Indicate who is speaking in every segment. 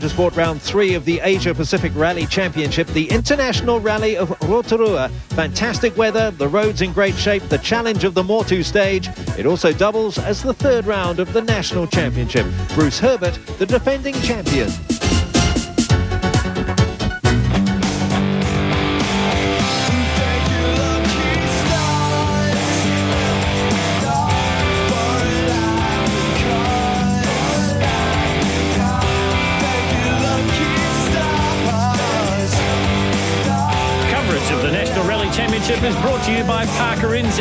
Speaker 1: Sport round 3 of the Asia Pacific Rally Championship, the International Rally of Rotorua. Fantastic weather, the roads in great shape, the challenge of the Motu stage. It also doubles as the 3rd round of the National Championship. Bruce Herbert, the defending champion.
Speaker 2: Championship is brought to you by Parker NZ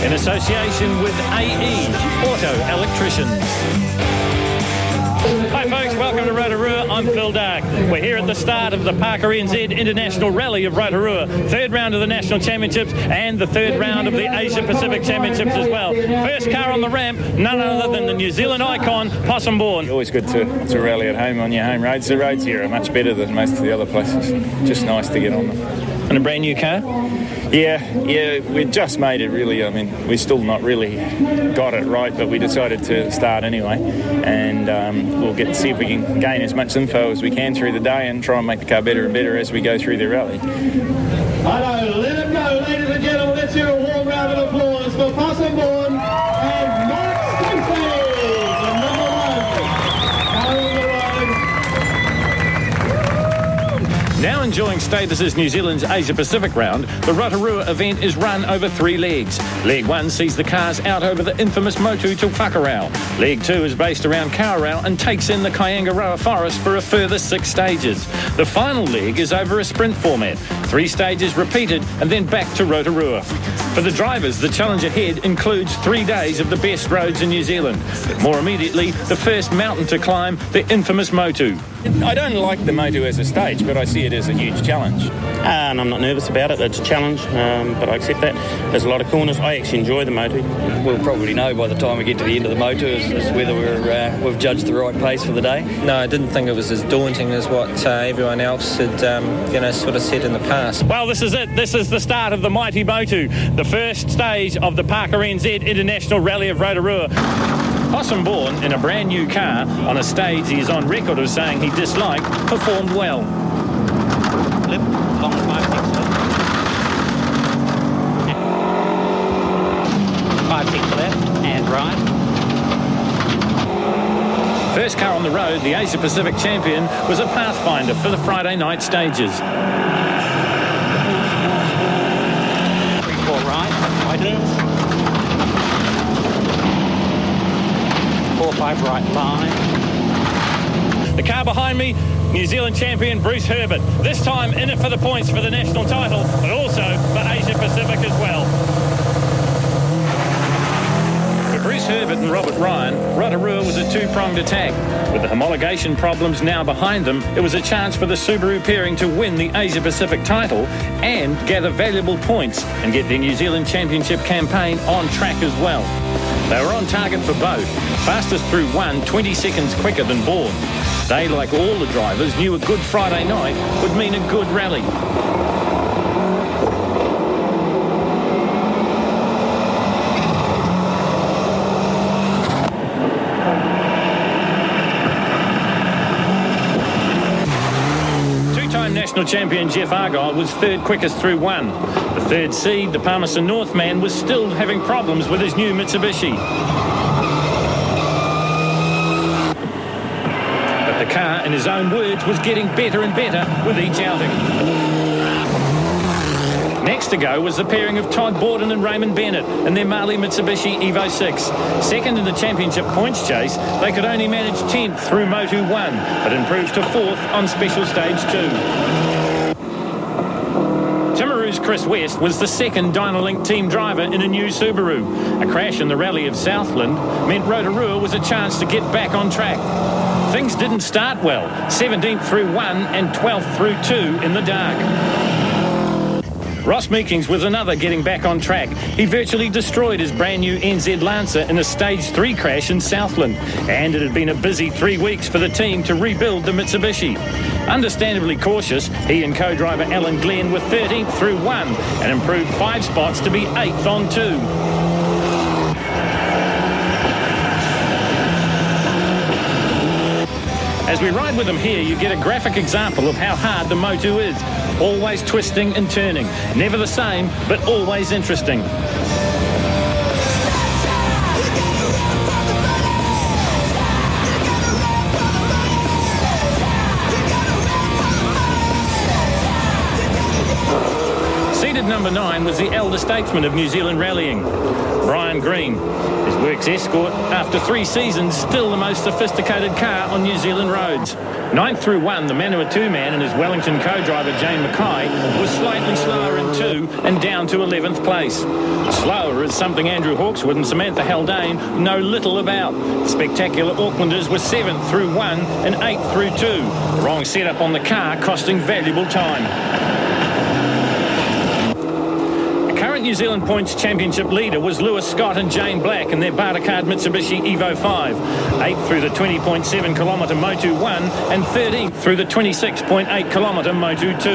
Speaker 2: in association with AE Auto Electricians. Hi folks, welcome to Rotorua. I'm Phil Dark. We're here at the start of the Parker NZ International Rally of Rotorua. 3rd round of the National Championships and the 3rd round of the Asia Pacific Championships as well. First car on the ramp, none other than the New Zealand icon, Possumborn.
Speaker 3: Always good to rally at home on your home roads. The roads here are much better than most of the other places. Just nice to get on them.
Speaker 2: And a brand new car?
Speaker 3: Yeah, we just made it really. I mean, we still not really got it right, but we decided to start anyway, and we'll see if we can gain as much info as we can through the day and try and make the car better and better as we go through the rally.
Speaker 4: Hello, let it go, ladies and gentlemen. Let's hear a warm round of applause for Possumborn and Mark Spencer, the number 1. Carrying the road.
Speaker 2: Now enjoying status as New Zealand's Asia Pacific round, the Rotorua event is run over 3 legs. Leg 1 sees the cars out over the infamous Motu to Whakarau. Leg 2 is based around Kawerau and takes in the Kaingaroa Forest for a further 6 stages. The final leg is over a sprint format. 3 stages repeated and then back to Rotorua. For the drivers, the challenge ahead includes 3 days of the best roads in New Zealand. More immediately, the first mountain to climb, the infamous Motu.
Speaker 3: I don't like the Motu as a stage, but I see it as a huge challenge.
Speaker 5: And I'm not nervous about it. It's a challenge, but I accept that. There's a lot of corners. I actually enjoy the Motu.
Speaker 6: We'll probably know by the time we get to the end of the Motu as whether we've judged the right pace for the day.
Speaker 7: No, I didn't think it was as daunting as what everyone else had, sort of said in the past.
Speaker 2: Well, this is it. This is the start of the mighty Motu, the first stage of the Parker NZ International Rally of Rotorua. Possumborn, in a brand new car, on a stage he is on record of saying he disliked, performed well.
Speaker 7: Lip, long 5 ticks left. 5 ticks left and right.
Speaker 2: First car on the road, the Asia Pacific champion, was a pathfinder for the Friday night stages.
Speaker 7: 3-4 right, widens. 4-5 right line.
Speaker 2: The car behind me, New Zealand champion Bruce Herbert. This time in it for the points for the national title, but also for Asia Pacific as well. For Bruce Herbert and Robert Ryan, Rotorua was a 2-pronged attack. With the homologation problems now behind them, it was a chance for the Subaru pairing to win the Asia Pacific title and gather valuable points and get their New Zealand Championship campaign on track as well. They were on target for both. Fastest through 1, 20 seconds quicker than Bourne. They, like all the drivers, knew a good Friday night would mean a good rally. Two-time national champion Jeff Argyle was 3rd quickest through 1. The 3rd seed, the Palmerston North man, was still having problems with his new Mitsubishi. The car, in his own words, was getting better and better with each outing. Next to go was the pairing of Todd Borden and Raymond Bennett and their Marley Mitsubishi Evo 6. Second in the championship points chase, they could only manage 10th through Motu 1, but improved to 4th on special stage 2. Timaru's Chris West was the 2nd Dynalink team driver in a new Subaru. A crash in the rally of Southland meant Rotorua was a chance to get back on track. Things didn't start well. 17th through 1 and 12th through 2 in the dark. Ross Meekings was another getting back on track. He virtually destroyed his brand new NZ Lancer in a stage 3 crash in Southland. And it had been a busy 3 weeks for the team to rebuild the Mitsubishi. Understandably cautious, he and co-driver Alan Glenn were 13th through 1 and improved 5 spots to be 8th on 2. As we ride with them here, you get a graphic example of how hard the Motu is. Always twisting and turning. Never the same, but always interesting. Seated number 9 was the elder statesman of New Zealand rallying, Brian Green. His works escort, after 3 seasons, still the most sophisticated car on New Zealand roads. 9th through 1, the Manawatu man and his Wellington co-driver Jane Mackay was slightly slower in 2 and down to 11th place. Slower is something Andrew Hawkswood and Samantha Haldane know little about. Spectacular Aucklanders were 7th through 1 and 8th through 2. Wrong setup on the car costing valuable time. New Zealand Points Championship leader was Lewis Scott and Jane Black in their Bartercard Mitsubishi Evo 5. 8th through the 20.7 kilometre Motu 1 and 13th through the 26.8 kilometre Motu 2.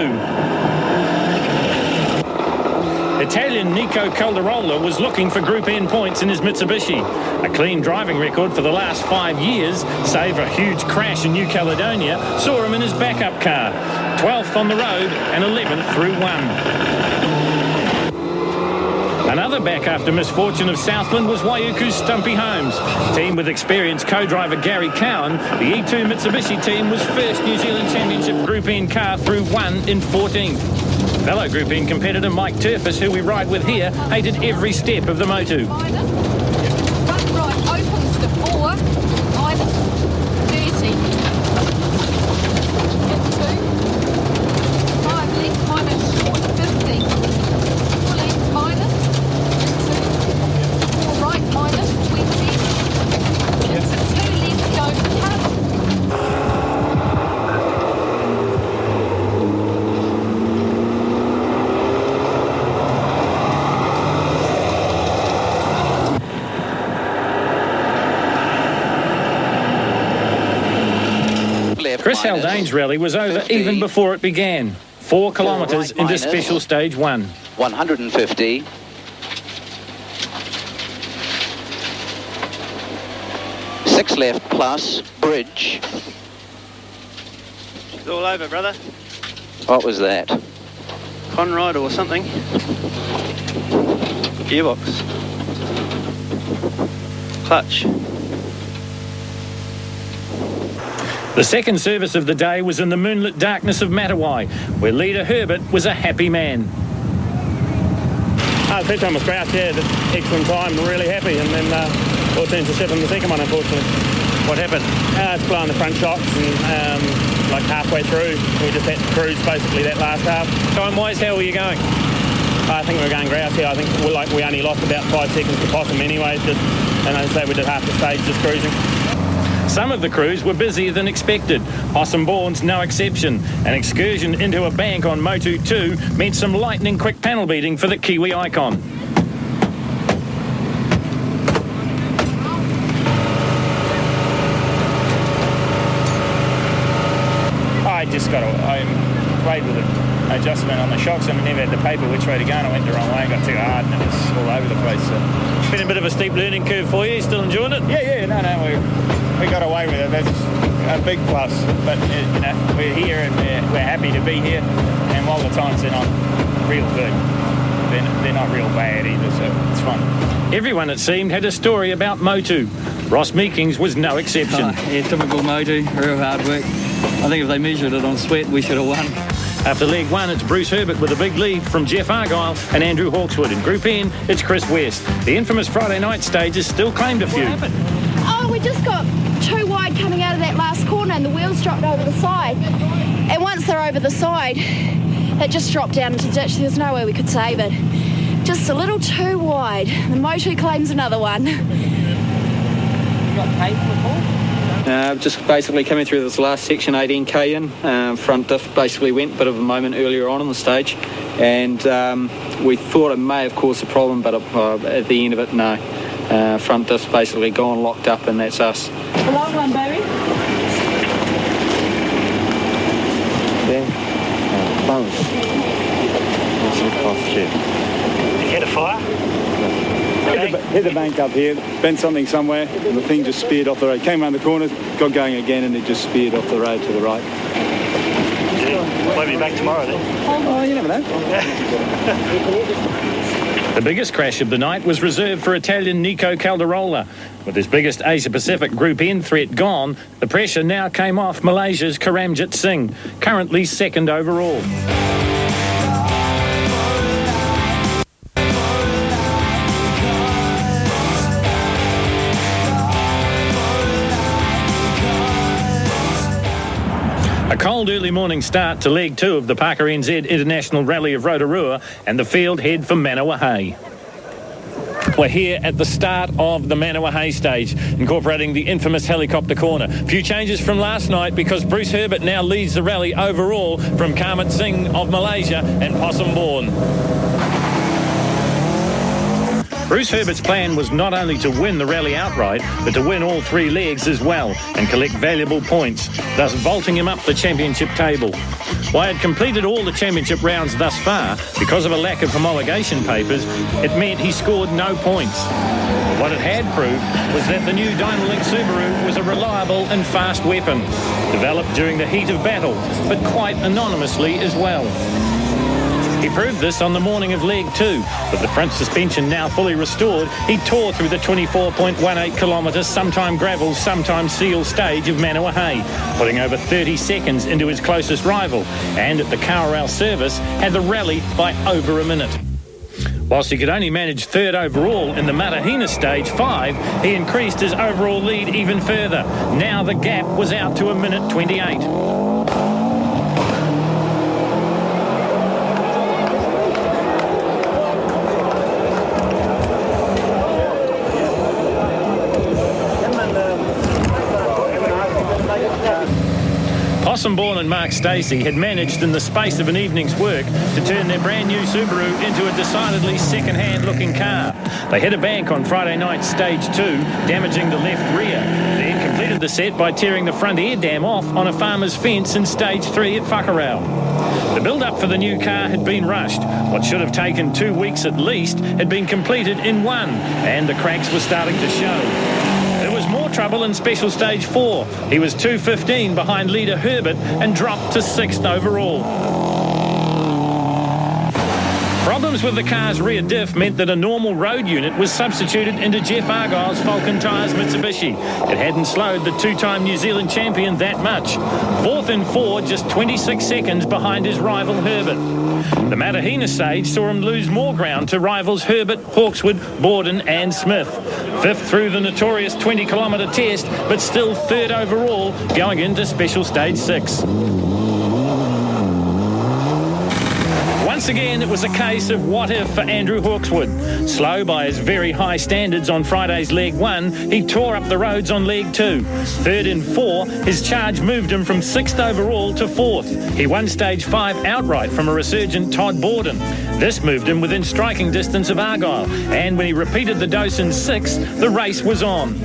Speaker 2: Italian Nico Calderola was looking for Group N points in his Mitsubishi. A clean driving record for the last 5 years, save a huge crash in New Caledonia, saw him in his backup car. 12th on the road and 11th through 1. Another back after misfortune of Southland was Waiuku's Stumpy Holmes. Team with experienced co-driver Gary Cowan, the E2 Mitsubishi team was first New Zealand Championship Group N car through 1 in 14th. Fellow Group N competitor Mike Turfus, who we ride with here, hated every step of the Motu.
Speaker 8: Front right opens to 4, minus 30. Get 2. 5 left minus 50. 4 left minus 2. 4 right minus 20. Into 2 left don't cut.
Speaker 2: Chris Haldane's rally was over 50, even before it began. 4 kilometres into special stage 1.
Speaker 9: 150. 6 left plus, bridge.
Speaker 10: It's all over, brother.
Speaker 9: What was that?
Speaker 10: Conrod or something. Gearbox. Clutch.
Speaker 2: The second service of the day was in the moonlit darkness of Matawai, where leader Herbert was a happy man.
Speaker 5: The third time was great, yeah, excellent time, really happy, and then all turns to shit on the second one, unfortunately.
Speaker 2: What happened?
Speaker 5: It's blowing the front shocks, and like halfway through, we just had to cruise basically that last half.
Speaker 2: Time-wise, how were you going?
Speaker 5: I think we were going grouse here. I think we only lost about 5 seconds to Possum anyway, and I'd say we did half the stage just cruising.
Speaker 2: Some of the crews were busier than expected. Possum Bourne's no exception. An excursion into a bank on Motu 2 meant some lightning-quick panel beating for the Kiwi icon.
Speaker 3: I played with an adjustment on the shocks and I never had the paper which way to go, and I went the wrong way and got too hard and it was all over the place. So.
Speaker 2: Been a bit of a steep learning curve for you. Still enjoying it?
Speaker 3: Yeah, no, we got away with it. That's a big plus. But we're here and we're happy to be here. And while the times are not real good, they're not real bad either. So it's fun.
Speaker 2: Everyone, it seemed, had a story about Motu. Ross Meekings was no exception.
Speaker 6: Yeah, typical Motu, real hard work. I think if they measured it on sweat, we should have won.
Speaker 2: After leg 1, it's Bruce Herbert with a big lead from Jeff Argyle and Andrew Hawkswood. In Group N, it's Chris West. The infamous Friday night stages still claimed a few.
Speaker 11: What happened? Oh, we just got too wide coming out of that last corner and the wheels dropped over the side. And once they're over the side, it just dropped down into the ditch. There's no way we could save it. Just a little too wide. The Motu claims another one.
Speaker 6: You got paid for the ball? Just basically coming through this last section, 18k in, front diff basically went, bit of a moment earlier on in the stage, and we thought it may have caused a problem, but at the end of it, no. Front diff's basically gone, locked up, and that's us.
Speaker 11: The long one, baby.
Speaker 12: Yeah. Bones. That's a cough,
Speaker 10: You had a fire?
Speaker 12: He
Speaker 13: hit the bank up here, bent something somewhere, and the thing just speared off the road. Came around the corner, got going again, and it just speared off the road to the right.
Speaker 10: We'll be back tomorrow then.
Speaker 13: Oh, you never know.
Speaker 2: The biggest crash of the night was reserved for Italian Nico Calderola. With his biggest Asia-Pacific Group N threat gone, the pressure now came off Malaysia's Karamjit Singh, currently second overall. A cold early morning start to leg 2 of the Parker NZ International Rally of Rotorua, and the field head for Manawahai. We're here at the start of the Manawahai stage, incorporating the infamous helicopter corner. Few changes from last night because Bruce Herbert now leads the rally overall from Karmit Singh of Malaysia and Possum Bourne. Bruce Herbert's plan was not only to win the rally outright, but to win all 3 legs as well and collect valuable points, thus vaulting him up the championship table. While he had completed all the championship rounds thus far, because of a lack of homologation papers, it meant he scored no points. What it had proved was that the new Dunlop Subaru was a reliable and fast weapon, developed during the heat of battle, but quite anonymously as well. He proved this on the morning of leg 2. With the front suspension now fully restored, he tore through the 24.18 kilometre sometime gravel, sometime seal stage of Manawahai, putting over 30 seconds into his closest rival, and at the Kawerau service had the rally by over a minute. Whilst he could only manage 3rd overall in the Matahina stage 5, he increased his overall lead even further. Now the gap was out to 1:28. Possum Bourne and Mark Stacey had managed in the space of an evening's work to turn their brand new Subaru into a decidedly second-hand looking car. They hit a bank on Friday night stage 2, damaging the left rear, then completed the set by tearing the front air dam off on a farmer's fence in stage 3 at Whakarau. The build-up for the new car had been rushed. What should have taken 2 weeks at least had been completed in 1, and the cracks were starting to show. There was more trouble in special stage 4. He was 2:15 behind leader Herbert and dropped to 6th overall. Problems with the car's rear diff meant that a normal road unit was substituted into Jeff Argyle's Falcon Tyres Mitsubishi. It hadn't slowed the 2-time New Zealand champion that much. 4th in 4, just 26 seconds behind his rival Herbert. The Matahina stage saw him lose more ground to rivals Herbert, Hawkswood, Borden and Smith. 5th through the notorious 20-kilometre test, but still 3rd overall going into special stage 6. Once again, it was a case of what if for Andrew Hawkswood. Slow by his very high standards on Friday's leg 1, he tore up the roads on leg 2. 3rd in 4, his charge moved him from 6th overall to 4th. He won stage 5 outright from a resurgent Todd Borden. This moved him within striking distance of Argyle, and when he repeated the dose in 6th, the race was on.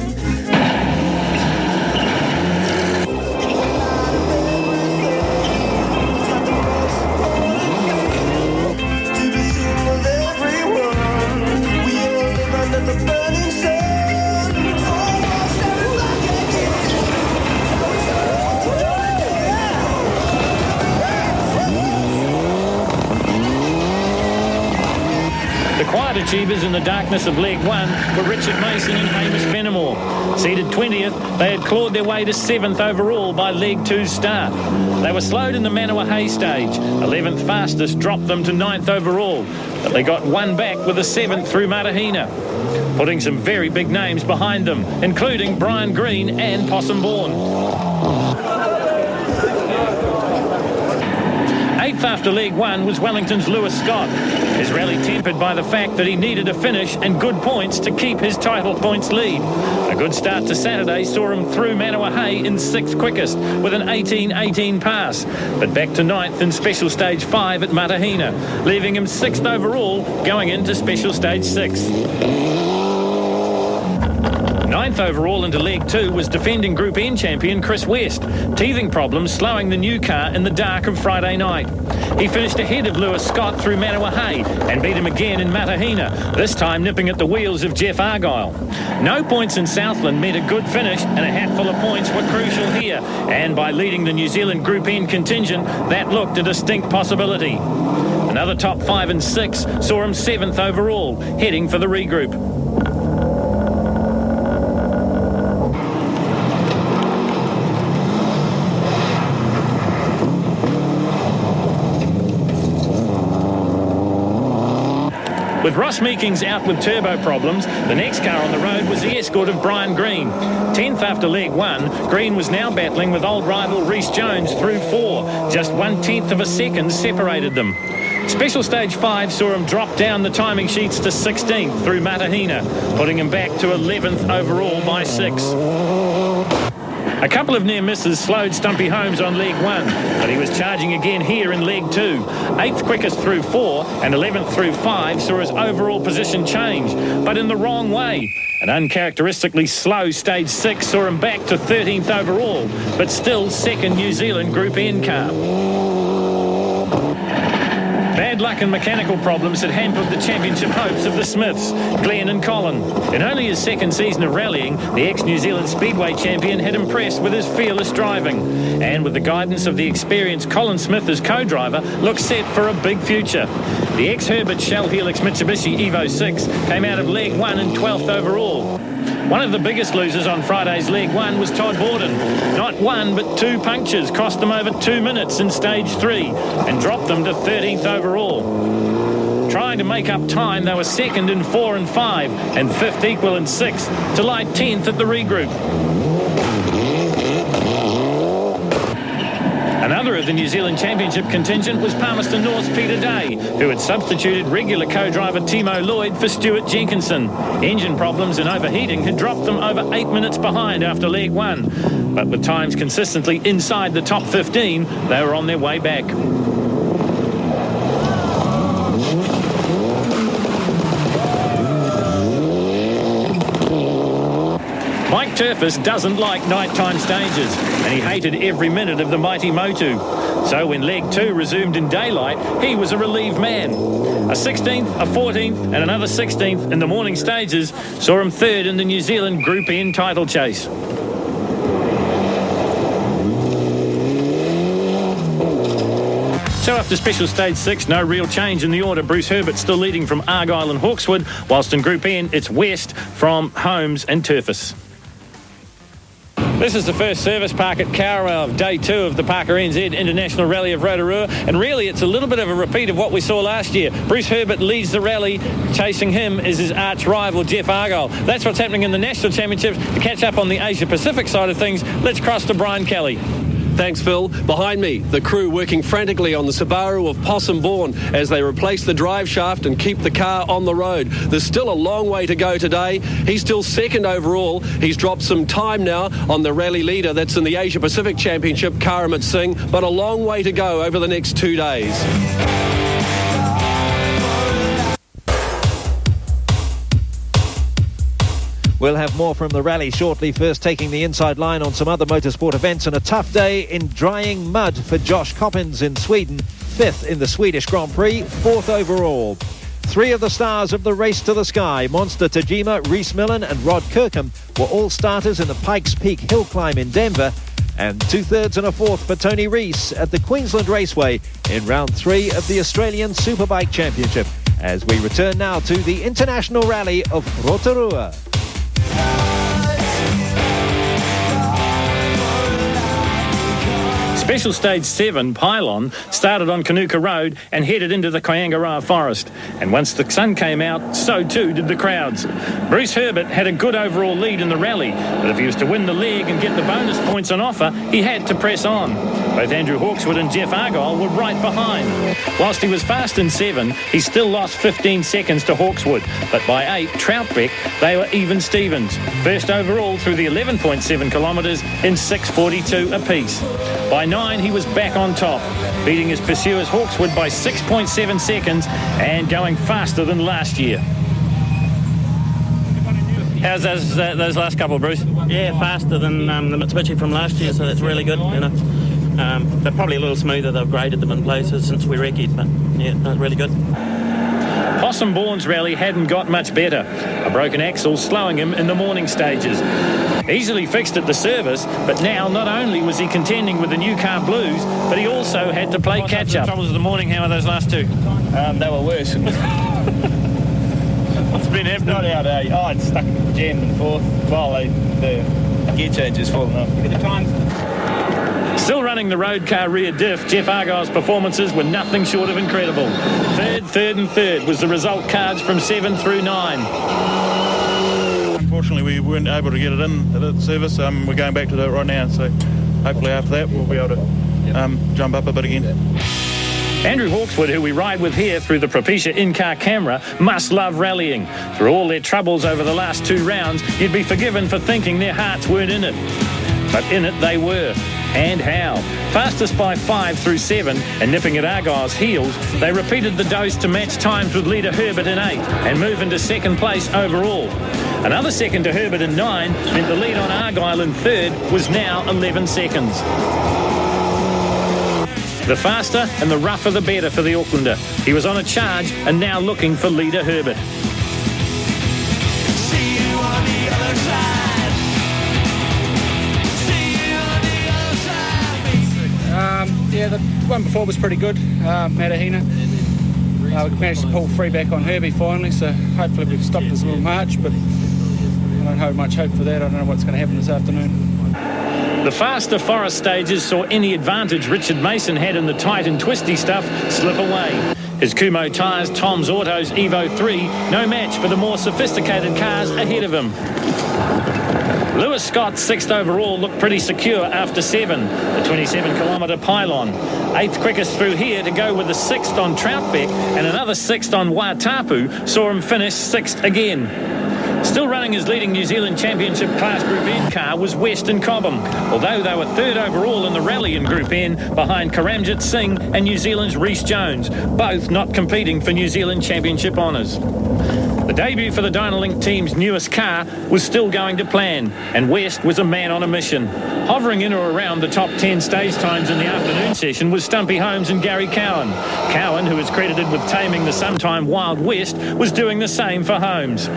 Speaker 2: Quiet achievers in the darkness of leg 1 were Richard Mason and Hamish Fenimore. Seated 20th, they had clawed their way to 7th overall by leg 2's start. They were slowed in the Manawahai stage. 11th fastest dropped them to 9th overall, but they got one back with a 7th through Matahina, putting some very big names behind them, including Brian Green and Possum Bourne. 8th after leg 1 was Wellington's Lewis Scott. His rally tempered by the fact that he needed a finish and good points to keep his title points lead. A good start to Saturday saw him through Manawahai in 6th quickest with an 18:18 pass, but back to 9th in special stage 5 at Matahina, leaving him 6th overall going into special stage 6. Ninth overall into leg 2 was defending Group N champion Chris West. Teething problems slowing the new car in the dark of Friday night. He finished ahead of Lewis Scott through Manawahai and beat him again in Matahina, this time nipping at the wheels of Jeff Argyle. No points in Southland meant a good finish, and a hatful of points were crucial here. And by leading the New Zealand Group N contingent, that looked a distinct possibility. Another top 5 and 6 saw him 7th overall, heading for the regroup. With Ross Meekings out with turbo problems, the next car on the road was the escort of Brian Green. 10th after leg 1, Green was now battling with old rival Rhys Jones through 4. Just 1/10 of a second separated them. Special Stage 5 saw him drop down the timing sheets to 16th through Matahina, putting him back to 11th overall by 6. A couple of near misses slowed Stumpy Holmes on leg 1, but he was charging again here in leg 2. 8th quickest through 4 and 11th through 5 saw his overall position change, but in the wrong way. An uncharacteristically slow stage 6 saw him back to 13th overall, but still second New Zealand Group N car. Bad luck and mechanical problems had hampered the championship hopes of the Smiths, Glenn and Colin. In only his second season of rallying, the ex-New Zealand Speedway champion had impressed with his fearless driving. And with the guidance of the experienced Colin Smith as co-driver, looks set for a big future. The ex-Herbert Shell Helix Mitsubishi Evo 6 came out of leg 1 in 12th overall. One of the biggest losers on Friday's leg 1 was Todd Borden. Not 1 but 2 punctures cost them over 2 minutes in stage 3 and dropped them to 13th overall. Trying to make up time, they were second in 4 and 5 and 5th equal in 6 to lie 10th at the regroup. Another of the New Zealand Championship contingent was Palmerston North's Peter Day, who had substituted regular co-driver Timo Lloyd for Stuart Jenkinson. Engine problems and overheating had dropped them over 8 minutes behind after leg 1. But with times consistently inside the top 15, they were on their way back. Mike Turfus doesn't like nighttime stages, and he hated every minute of the mighty Motu. So when leg 2 resumed in daylight, he was a relieved man. A 16th, a 14th and another 16th in the morning stages saw him 3rd in the New Zealand Group N title chase. So after Special Stage 6, no real change in the order. Bruce Herbert still leading from Argyle and Hawkeswood, whilst in Group N it's West from Holmes and Turfus. This is the first service park at Cowra of day 2 of the Parker NZ International Rally of Rotorua, and really it's a little bit of a repeat of what we saw last year. Bruce Herbert leads the rally. Chasing him is his arch rival Jeff Argyle. That's what's happening in the National Championships. To catch up on the Asia Pacific side of things, let's cross to Brian Kelly.
Speaker 14: Thanks, Phil. Behind me, the crew working frantically on the Subaru of Possum Bourne as they replace the drive shaft and keep the car on the road. There's still a long way to go today. He's still second overall. He's dropped some time now on the rally leader that's in the Asia Pacific Championship, Karamat Singh, but a long way to go over the next 2 days.
Speaker 1: We'll have more from the rally shortly. First, taking the inside line on some other motorsport events, and a tough day in drying mud for Josh Coppins in Sweden. 5th in the Swedish Grand Prix, 4th overall. 3 of the stars of the race to the sky, Monster Tajima, Rhys Millen and Rod Kirkham, were all starters in the Pikes Peak hill climb in Denver, and 2/3 and a 4th for Tony Rees at the Queensland Raceway in round 3 of the Australian Superbike Championship. As we return now to the International Rally of Rotorua.
Speaker 2: Special Stage 7, Pylon, started on Kanuka Road and headed into the Kayangaroa Forest. And once the sun came out, so too did the crowds. Bruce Herbert had a good overall lead in the rally, but if he was to win the leg and get the bonus points on offer, he had to press on. Both Andrew Hawkeswood and Jeff Argyle were right behind. Whilst he was fast in 7, he still lost 15 seconds to Hawkeswood, but by 8, Troutbeck, they were even Stevens. First overall through the 11.7 kilometres in 6:42 apiece. By 9, he was back on top, beating his pursuers Hawkeswood by 6.7 seconds and going faster than last year. How's those last couple, Bruce?
Speaker 5: Yeah, faster than the Mitsubishi from last year, so that's really good, you know. They're probably a little smoother. They've graded them in places since we recce'd, but yeah, no, really good.
Speaker 2: Possum Bourne's rally hadn't got much better. A broken axle slowing him in the morning stages. Easily fixed at the service, but now not only was he contending with the new car blues, but he also had to play catch-up. Troubles of the morning, how are those last two?
Speaker 3: They were worse.
Speaker 2: What's been happening?
Speaker 3: Not out, I'd stuck jammed in fourth while the gear change has fallen off. Give it a time.
Speaker 2: Still running the road car rear diff, Jeff Argyle's performances were nothing short of incredible. Third and third was the result cards from 7 through 9.
Speaker 15: Unfortunately, we weren't able to get it in at the service. We're going back to do it right now, so hopefully after that we'll be able to jump up a bit again.
Speaker 2: Andrew Hawkswood, who we ride with here through the Propecia in-car camera, must love rallying. Through all their troubles over the last 2 rounds, you'd be forgiven for thinking their hearts weren't in it. But in it they were. And how? Fastest by 5 through 7 and nipping at Argyle's heels, they repeated the dose to match times with leader Herbert in 8 and move into second place overall. Another second to Herbert in 9 meant the lead on Argyle in third was now 11 seconds. The faster and the rougher the better for the Aucklander. He was on a charge and now looking for leader Herbert.
Speaker 16: Yeah, the one before was pretty good, Matahina. We managed to pull free back on Herbie finally, so hopefully we've stopped this little march, but I don't have much hope for that. I don't know what's going to happen this afternoon.
Speaker 2: The faster Forest stages saw any advantage Richard Mason had in the tight and twisty stuff slip away. His Kumo tyres, Tom's Autos Evo 3, no match for the more sophisticated cars ahead of him. Lewis Scott's 6th overall looked pretty secure after 7, the 27-kilometre pylon. 8th quickest through here to go with the 6th on Troutbeck and another 6th on Waitapu saw him finish 6th again. Still running his leading New Zealand Championship Class Group N car was Western Cobham, although they were 3rd overall in the rally in Group N behind Karamjit Singh and New Zealand's Rhys Jones, both not competing for New Zealand Championship honours. The debut for the Dynalink team's newest car was still going to plan, and West was a man on a mission. Hovering in or around the top 10 stage times in the afternoon session was Stumpy Holmes and Gary Cowan. Cowan, who is credited with taming the sometime Wild West, was doing the same for Holmes.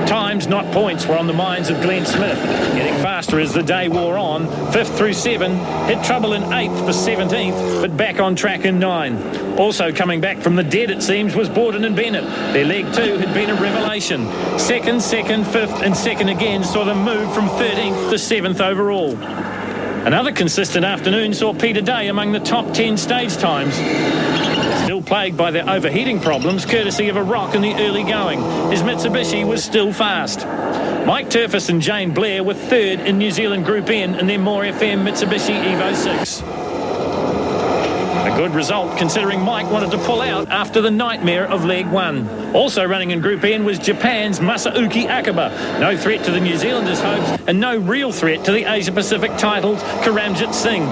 Speaker 2: Times, not points, were on the minds of Glenn Smith. Getting faster as the day wore on, 5th through 7, hit trouble in 8th for 17th, but back on track in 9. Also coming back from the dead, it seems, was Borden and Bennett. Their leg 2 had been a revelation. 2nd, 5th and 2nd again saw them move from 13th to 7th overall. Another consistent afternoon saw Peter Day among the top 10 stage times. Still plagued by their overheating problems, courtesy of a rock in the early going. His Mitsubishi was still fast. Mike Turfus and Jane Blair were 3rd in New Zealand Group N in their More FM Mitsubishi Evo 6. A good result considering Mike wanted to pull out after the nightmare of leg 1. Also running in Group N was Japan's Masauki Akaba. No threat to the New Zealanders' hopes and no real threat to the Asia Pacific titles, Karamjit Singh.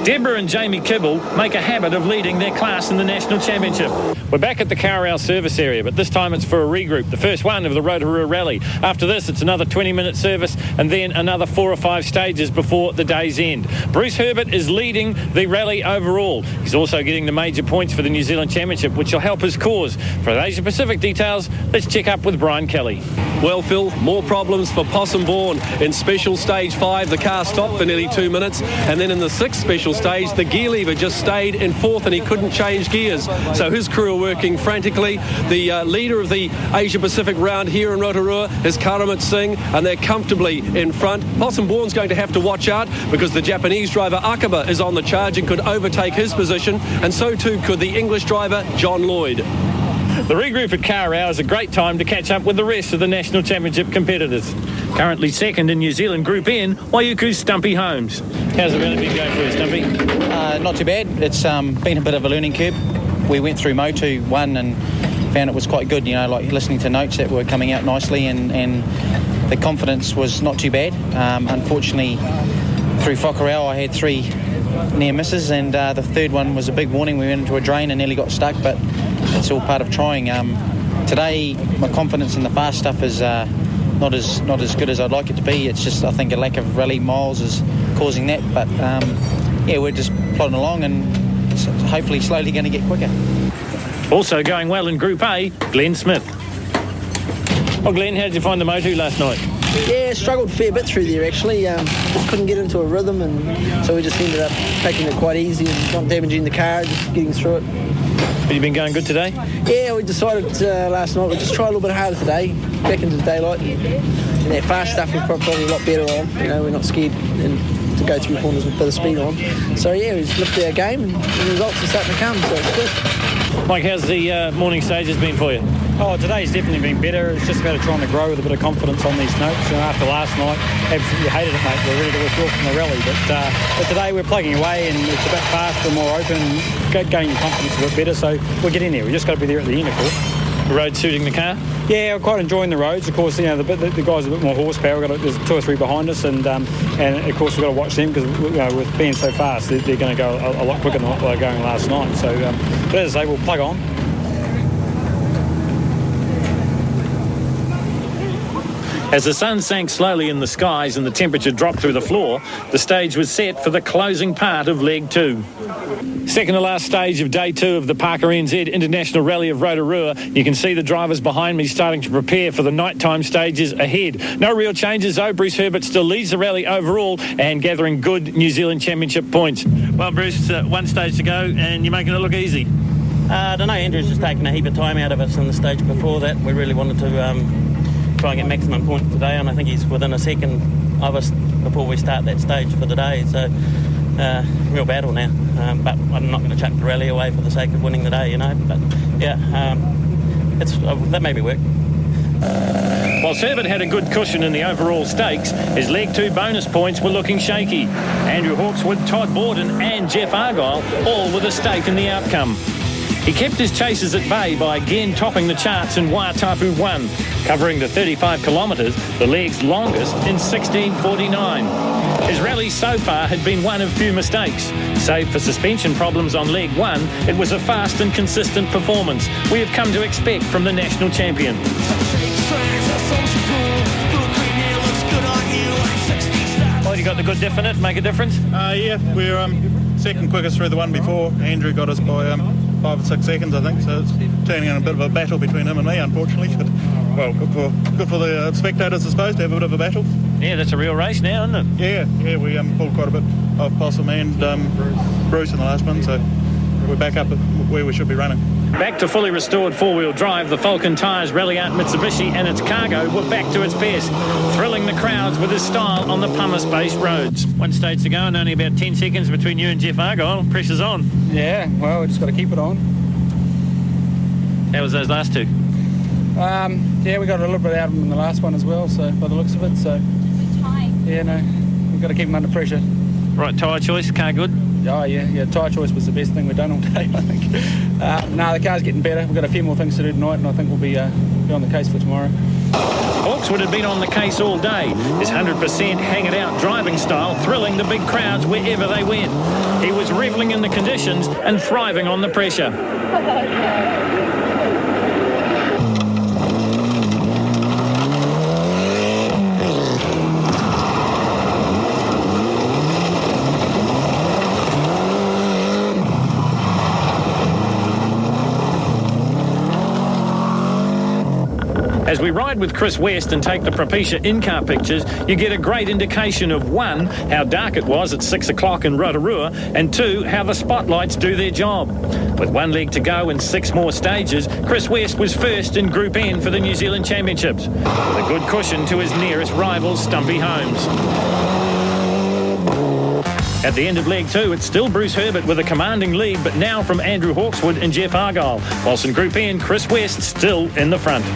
Speaker 2: Deborah and Jamie Kibble make a habit of leading their class in the National Championship. We're back at the Carrow service area, but this time it's for a regroup, the first one of the Rotorua Rally. After this, it's another 20-minute service and then another 4 or 5 stages before the day's end. Bruce Herbert is leading the rally overall. He's also getting the major points for the New Zealand Championship, which will help his cause. For the Asia Pacific details, let's check up with Brian Kelly.
Speaker 14: Well, Phil, more problems for Possum Bourne. In special stage 5, the car stopped for nearly 2 minutes, and then in the 6th special stage, the gear lever just stayed in 4th and he couldn't change gears. So his crew are working frantically. The leader of the Asia Pacific round here in Rotorua is Karamjit Singh, and they're comfortably in front. Possum Bourne's going to have to watch out because the Japanese driver Akaba is on the charge and could overtake his position, and so too could the English driver John Lloyd.
Speaker 2: The regroup at Carrow is a great time to catch up with the rest of the National Championship competitors. Currently 2nd in New Zealand Group N, Waiuku's Stumpy Holmes. How's it been going for you, Stumpy?
Speaker 17: Not too bad. It's been a bit of a learning curve. We went through Motu 1 and found it was quite good, like listening to notes that were coming out nicely, and the confidence was not too bad. Unfortunately, through Whakarau, I had 3 near misses, and the 3rd one was a big warning. We went into a drain and nearly got stuck, but it's all part of trying. today my confidence in the fast stuff is not as good as I'd like it to be. It's just, I think, a lack of rally miles is causing that. But yeah, we're just plodding along and hopefully slowly going to get quicker.
Speaker 2: Also going well in Group A, Glenn Smith. Well, Glenn, how did you find the Motu last night?
Speaker 18: Yeah, struggled a fair bit through there actually. Just couldn't get into a rhythm, and so we just ended up taking it quite easy and not damaging the car, just getting through it.
Speaker 2: Have you been going good today?
Speaker 18: Yeah, we decided last night we'd just try a little bit harder today, back into the daylight. And that fast stuff we're probably a lot better on. You know, we're not scared to go through corners with a bit of speed on. So yeah, we just lifted our game and the results are starting to come, so it's good.
Speaker 2: Mike, how's the morning stages been for you?
Speaker 16: Oh, today's definitely been better. It's just about trying to grow with a bit of confidence on these notes. And after last night, absolutely hated it, mate. We're ready to withdraw from the rally. But today we're plugging away and it's a bit faster, more open, gaining confidence a bit better. So we'll get in there. We've just got to be there at the end, of course.
Speaker 2: The road suiting the car?
Speaker 16: Yeah, we're quite enjoying the roads. Of course, you know, the guys are a bit more horsepower. There's 2 or 3 behind us, and of course we've got to watch them because, you know, with being so fast, they're going to go a lot quicker than what they were going last night. So, but as I say, we'll plug on.
Speaker 2: As the sun sank slowly in the skies and the temperature dropped through the floor, the stage was set for the closing part of Leg 2. Second to last stage of Day 2 of the Parker NZ International Rally of Rotorua. You can see the drivers behind me starting to prepare for the nighttime stages ahead. No real changes though. Bruce Herbert still leads the rally overall and gathering good New Zealand Championship points. Well, Bruce, one stage to go and you're making it look easy.
Speaker 5: I don't know, Andrew's just taken a heap of time out of us in the stage before that. We really wanted to try and get maximum points today, and I think he's within a second of us before we start that stage for the day. So real battle now, but I'm not going to chuck the rally away for the sake of winning the day, you know. But yeah, that made me work.
Speaker 2: While Herbert had a good cushion in the overall stakes, his Leg 2 bonus points were looking shaky. Andrew Hawkswood, Todd Borden and Jeff Argyle all with a stake in the outcome. He kept his chasers at bay by again topping the charts in Waitapu 1, covering the 35 kilometres, the leg's longest, in 16:49. His rally so far had been one of few mistakes. Save for suspension problems on Leg 1, it was a fast and consistent performance we have come to expect from the national champion. Well, you got the good diff in it, make a difference?
Speaker 15: Yeah, we're second quickest through the one before. Andrew got us by 5 or 6 seconds, I think, so it's turning in a bit of a battle between him and me, unfortunately. But, well, good for the spectators, I suppose, to have a bit of a battle.
Speaker 2: Yeah, that's a real race now, isn't
Speaker 15: it? Yeah, we pulled quite a bit of Possum and Bruce in the last one, so we're back up at where we should be running.
Speaker 2: Back to fully restored four-wheel drive, the Falcon Tyres Rally Out Mitsubishi and its cargo were back to its best, thrilling the crowds with his style on the pumice-based roads. One stage to go and only about 10 seconds between you and Jeff Argyle. Pressure's on.
Speaker 16: Yeah, well, we just got to keep it on.
Speaker 2: How was those last 2?
Speaker 16: Yeah, we got a little bit out of them in the last one as well, so by the looks of it, so... Yeah, no, we've got to keep them under pressure.
Speaker 2: Right, tyre choice, car good?
Speaker 16: Oh, yeah, tyre choice was the best thing we've done all day, I think. The car's getting better. We've got a few more things to do tonight, and I think we'll be on the case for tomorrow.
Speaker 2: Hawkswood had been on the case all day. His 100% hang-it-out driving style thrilling the big crowds wherever they went. He was revelling in the conditions and thriving on the pressure. As we ride with Chris West and take the Propecia in-car pictures, you get a great indication of 1, how dark it was at 6 o'clock in Rotorua, and 2, how the spotlights do their job. With 1 leg to go and 6 more stages, Chris West was first in Group N for the New Zealand Championships, with a good cushion to his nearest rival, Stumpy Holmes. At the end of Leg 2, it's still Bruce Herbert with a commanding lead, but now from Andrew Hawkswood and Jeff Argyle, whilst in Group N, Chris West still in the front.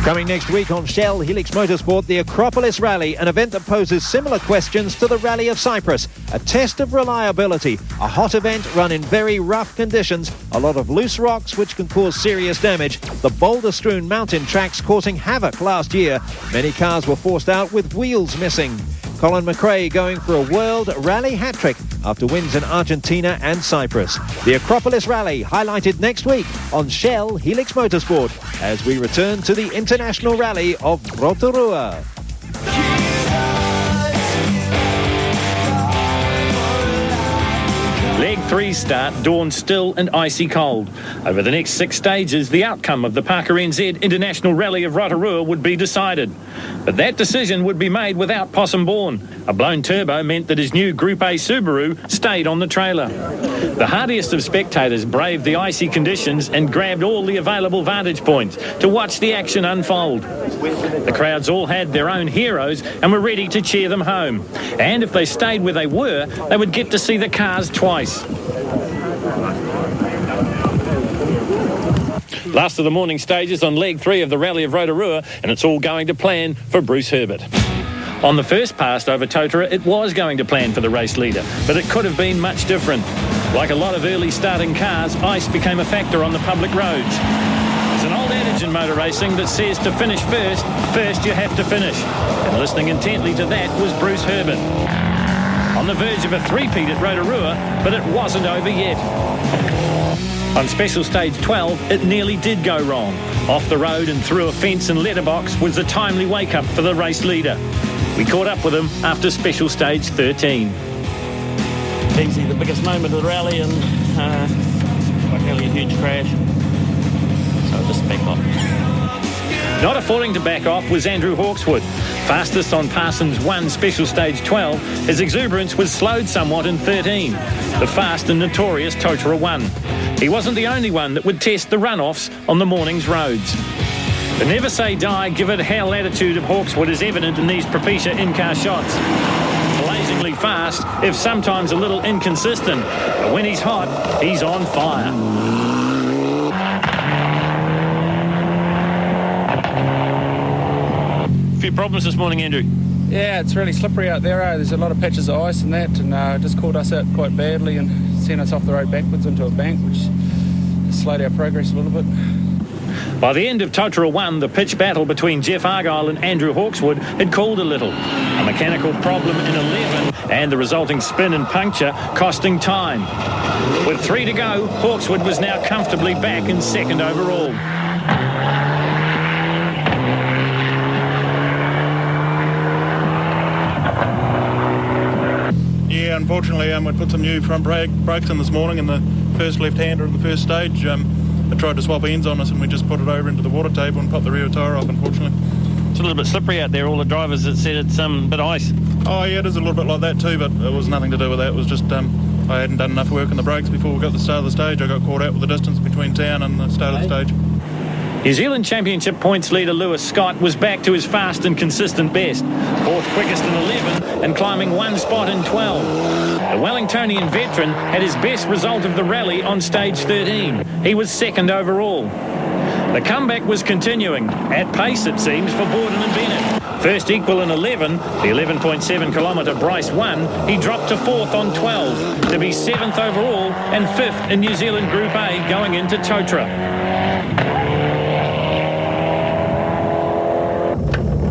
Speaker 1: Coming next week on Shell Helix Motorsport, the Acropolis Rally, an event that poses similar questions to the Rally of Cyprus. A test of reliability, a hot event run in very rough conditions, a lot of loose rocks which can cause serious damage, the boulder-strewn mountain tracks causing havoc last year. Many cars were forced out with wheels missing. Colin McRae going for a World Rally hat-trick after wins in Argentina and Cyprus. The Acropolis Rally highlighted next week on Shell Helix Motorsport as we return to the International Rally of Rotorua.
Speaker 2: Leg 3 start dawned still and icy cold. Over the next 6 stages, the outcome of the Parker NZ International Rally of Rotorua would be decided. But that decision would be made without Possum Bourne. A blown turbo meant that his new Group A Subaru stayed on the trailer. The hardiest of spectators braved the icy conditions and grabbed all the available vantage points to watch the action unfold. The crowds all had their own heroes and were ready to cheer them home. And if they stayed where they were, they would get to see the cars twice. Last of the morning stages on leg 3 of the Rally of Rotorua, and it's all going to plan for Bruce Herbert. On the first pass over Rotorua, it was going to plan for the race leader, but it could have been much different. Like a lot of early starting cars, ice became a factor on the public roads. There's an old adage in motor racing that says to finish first you have to finish. And listening intently to that was Bruce Herbert. On the verge of a three-peat at Rotorua, but it wasn't over yet. On special stage 12, it nearly did go wrong. Off the road and through a fence and letterbox was a timely wake-up for the race leader. We caught up with him after special stage 13.
Speaker 5: Easy, the biggest moment of the rally, and quite nearly a huge crash. So I'll just back off.
Speaker 2: Not affording to back off was Andrew Hawkswood. Fastest on Parsons 1 special stage 12, his exuberance was slowed somewhat in 13. The fast and notorious Rotorua 1. He wasn't the only one that would test the runoffs on the morning's roads. The never say die, give it hell attitude of Hawkswood is evident in these Propecia in-car shots. Blazingly fast, if sometimes a little inconsistent, but when he's hot, he's on fire. Few problems this morning, Andrew.
Speaker 16: Yeah, it's really slippery out there. There's a lot of patches of ice and that, and it just caught us out quite badly and sent us off the road backwards into a bank, which slowed our progress a little bit.
Speaker 2: By the end of Rotorua 1, the pitch battle between Jeff Argyle and Andrew Hawkswood had cooled a little. A mechanical problem in 11 and the resulting spin and puncture costing time. With 3 to go, Hawkswood was now comfortably back in second overall.
Speaker 15: Yeah, unfortunately, we put some new front brakes in this morning in the first left-hander in the first stage. They tried to swap ends on us and we just put it over into the water table and popped the rear tyre off, unfortunately.
Speaker 2: It's a little bit slippery out there. All the drivers had said it's a bit ice.
Speaker 15: Oh, yeah, it is a little bit like that too, but it was nothing to do with that. It was just I hadn't done enough work on the brakes before we got to the start of the stage. I got caught out with the distance between town and the start of the stage.
Speaker 2: New Zealand Championship points leader Lewis Scott was back to his fast and consistent best. 4th quickest in 11 and climbing 1 spot in 12. The Wellingtonian veteran had his best result of the rally on stage 13. He was second overall. The comeback was continuing, at pace it seems for Borden and Bennett. First equal in 11, the 11.7 kilometre Bryce won. He dropped to 4th on 12 to be 7th overall and 5th in New Zealand Group A going into Rotorua.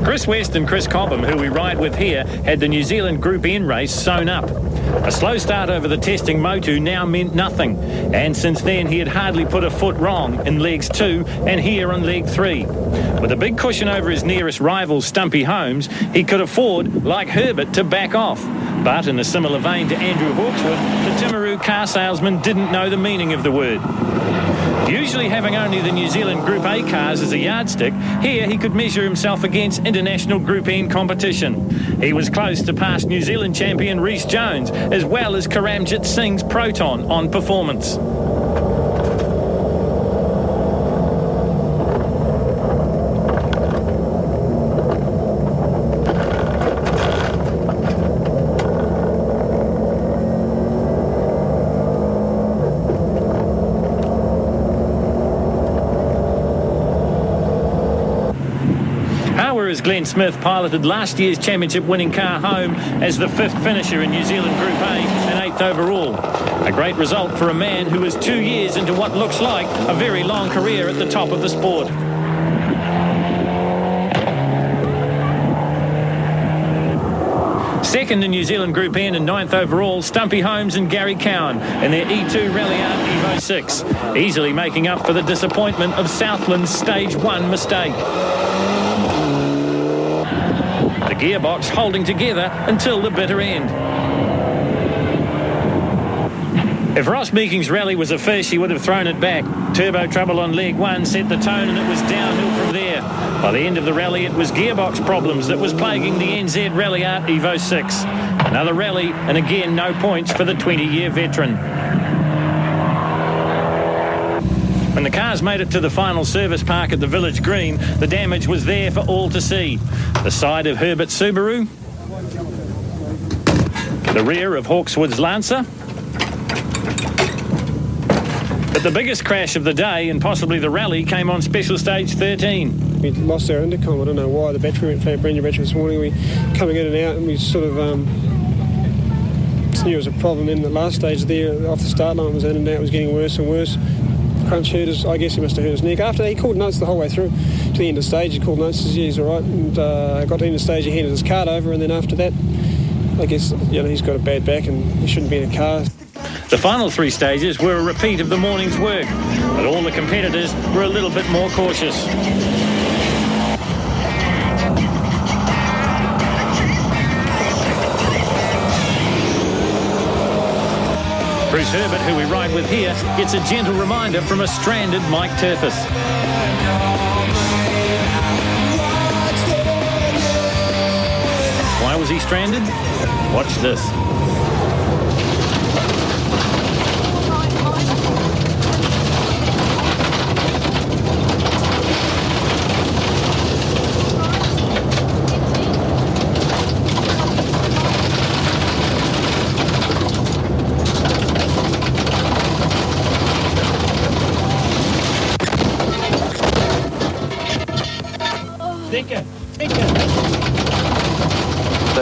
Speaker 2: Chris West and Chris Cobham, who we ride with here, had the New Zealand Group N race sewn up. A slow start over the testing Motu now meant nothing, and since then he had hardly put a foot wrong in legs 2 and here on leg 3. With a big cushion over his nearest rival, Stumpy Holmes, he could afford, like Herbert, to back off. But in a similar vein to Andrew Hawkswood, the Timaru car salesman didn't know the meaning of the word. Usually having only the New Zealand Group A cars as a yardstick, here he could measure himself against international Group N competition. He was close to past New Zealand champion Rhys Jones, as well as Karamjit Singh's Proton on performance. Glenn Smith piloted last year's championship-winning car home as the 5th finisher in New Zealand Group A and 8th overall. A great result for a man who is 2 years into what looks like a very long career at the top of the sport. Second in New Zealand Group N and 9th overall, Stumpy Holmes and Gary Cowan in their E2 Rally Art Evo 6, easily making up for the disappointment of Southland's Stage 1 mistake. The gearbox holding together until the bitter end. If Ross Meeking's rally was a fish, he would have thrown it back. Turbo trouble on leg 1 set the tone and it was downhill from there. By the end of the rally, it was gearbox problems that was plaguing the NZ Rally Art Evo 6. Another rally, and again, no points for the 20-year veteran. When the cars made it to the final service park at the Village Green, the damage was there for all to see. The side of Herbert's Subaru, the rear of Hawkswood's Lancer. But the biggest crash of the day, and possibly the rally, came on Special Stage 13.
Speaker 19: We lost our intercom. I don't know why. The battery went flat, brand new battery this morning. We coming in and out, and we sort of knew it was a problem. Then the last stage there, off the start line, was in and out. It was getting worse and worse. Crunch hurt his, I guess he must have hurt his neck. After that, he called notes the whole way through to the end of the stage. He called notes, says, yeah, he's all right. And got to the end of the stage, he handed his card over, and then after that, I guess, he's got a bad back and he shouldn't be in a car.
Speaker 2: The final 3 stages were a repeat of the morning's work, but all the competitors were a little bit more cautious. Bruce Herbert, who we ride with here, gets a gentle reminder from a stranded Mike Turfus. Why was he stranded? Watch this.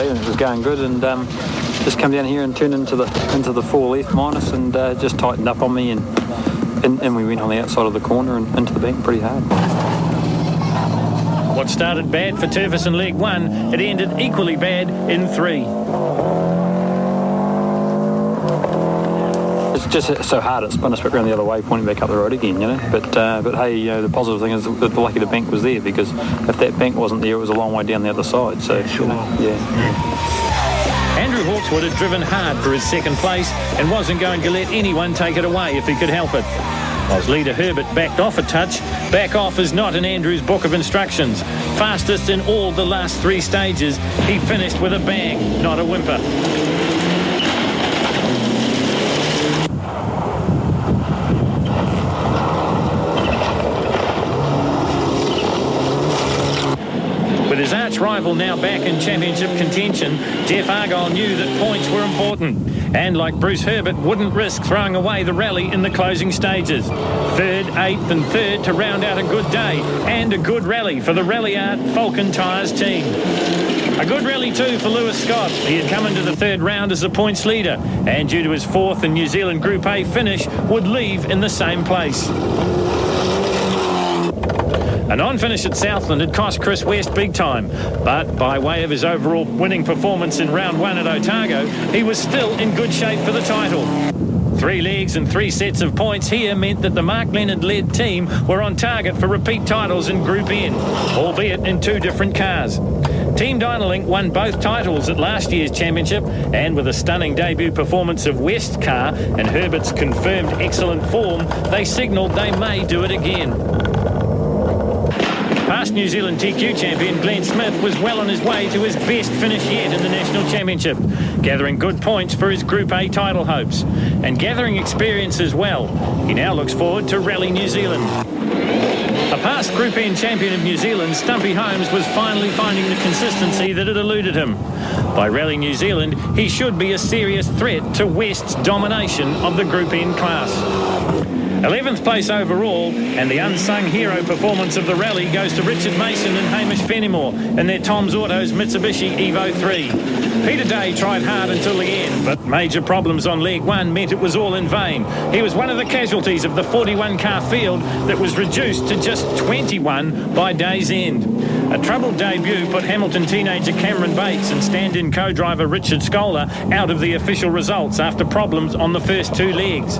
Speaker 6: It was going good, and just come down here and turned into the 4 left minus, and just tightened up on me, and we went on the outside of the corner and into the bank pretty hard.
Speaker 2: What started bad for Turfus in leg 1, it ended equally bad in 3.
Speaker 6: It's just so hard, it spun us back around the other way, pointing back up the road again, But hey, the positive thing is that the lucky the bank was there, because if that bank wasn't there, it was a long way down the other side. So,
Speaker 2: Andrew Hawkswood had driven hard for his second place and wasn't going to let anyone take it away if he could help it. Whilst leader Herbert backed off a touch, back off is not in Andrew's book of instructions. Fastest in all the last 3 stages, he finished with a bang, not a whimper. With his arch rival now back in championship contention, Jeff Argyle knew that points were important, and like Bruce Herbert, wouldn't risk throwing away the rally in the closing stages. 3rd, 8th and 3rd to round out a good day, and a good rally for the Rally Art Falcon Tyres team. A good rally too for Lewis Scott. He had come into the 3rd round as the points leader, and due to his 4th in New Zealand Group A finish, would leave in the same place. A non-finish at Southland had cost Chris West big time, but by way of his overall winning performance in round 1 at Otago, he was still in good shape for the title. 3 legs and 3 sets of points here meant that the Mark Leonard-led team were on target for repeat titles in Group N, albeit in 2 different cars. Team Dynalink won both titles at last year's championship, and with a stunning debut performance of West's car and Herbert's confirmed excellent form, they signalled they may do it again. Past New Zealand TQ champion Glenn Smith was well on his way to his best finish yet in the National Championship, gathering good points for his Group A title hopes, and gathering experience as well. He now looks forward to Rally New Zealand. A past Group N champion of New Zealand, Stumpy Holmes was finally finding the consistency that had eluded him. By Rally New Zealand, he should be a serious threat to West's domination of the Group N class. 11th place overall, and the unsung hero performance of the rally goes to Richard Mason and Hamish Fenimore in their Tom's Autos Mitsubishi Evo 3. Peter Day tried hard until the end, but major problems on leg 1 meant it was all in vain. He was one of the casualties of the 41-car field that was reduced to just 21 by day's end. A troubled debut put Hamilton teenager Cameron Bates and stand-in co-driver Richard Scholar out of the official results after problems on the first 2 legs.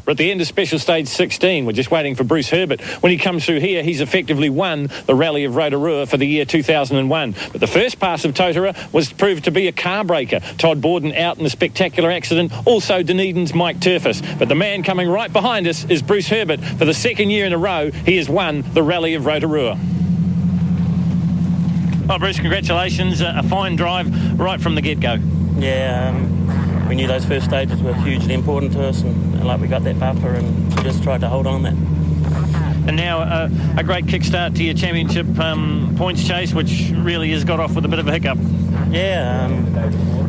Speaker 2: We're at the end of special stage 16. We're just waiting for Bruce Herbert. When he comes through here, he's effectively won the Rally of Rotorua for the year 2001. But the first pass of Rotorua was proved to be a car breaker. Todd Borden out in a spectacular accident. Also Dunedin's Mike Turfus. But the man coming right behind us is Bruce Herbert. For the second year in a row, he has won the Rally of Rotorua. Oh, Bruce, congratulations. A fine drive right from the get-go.
Speaker 5: Yeah, we knew those first stages were hugely important to us, and like we got that buffer and we just tried to hold on that.
Speaker 2: And now a great kickstart to your championship points chase, which really has got off with a bit of a hiccup.
Speaker 5: Yeah,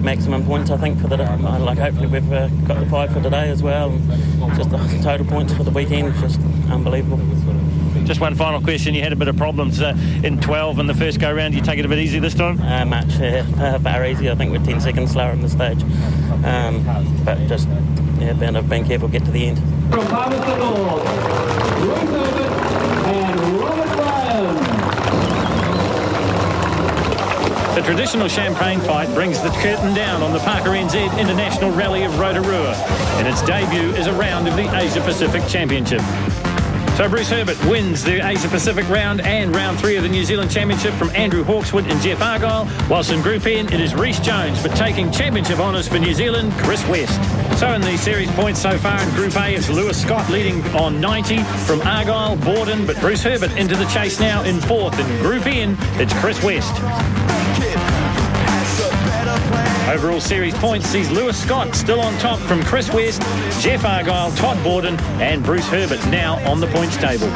Speaker 5: maximum points I think for the like. Hopefully we've got the 5 for today as well. And just the total points for the weekend, just unbelievable.
Speaker 2: Just one final question. You had a bit of problems in 12 in the first go-round. You take it a bit easy this time?
Speaker 5: Much, far easy. I think we're 10 seconds slower on the stage. But just, yeah, being careful, get to the end.
Speaker 4: From Palmerston North, Bruce Herbert and Robert Ryan.
Speaker 2: The traditional champagne fight brings the curtain down on the Parker NZ International Rally of Rotorua, and its debut is a round of the Asia Pacific Championship. So Bruce Herbert wins the Asia Pacific round and round 3 of the New Zealand Championship from Andrew Hawkswood and Jeff Argyle, whilst in Group N it is Rhys Jones, but taking championship honours for New Zealand, Chris West. So in the series points so far in Group A, it's Lewis Scott leading on 90 from Argyle, Borden, but Bruce Herbert into the chase now in 4th. In Group N, it's Chris West. Overall series points sees Lewis Scott still on top from Chris West, Jeff Argyle, Todd Borden and Bruce Herbert now on the points table.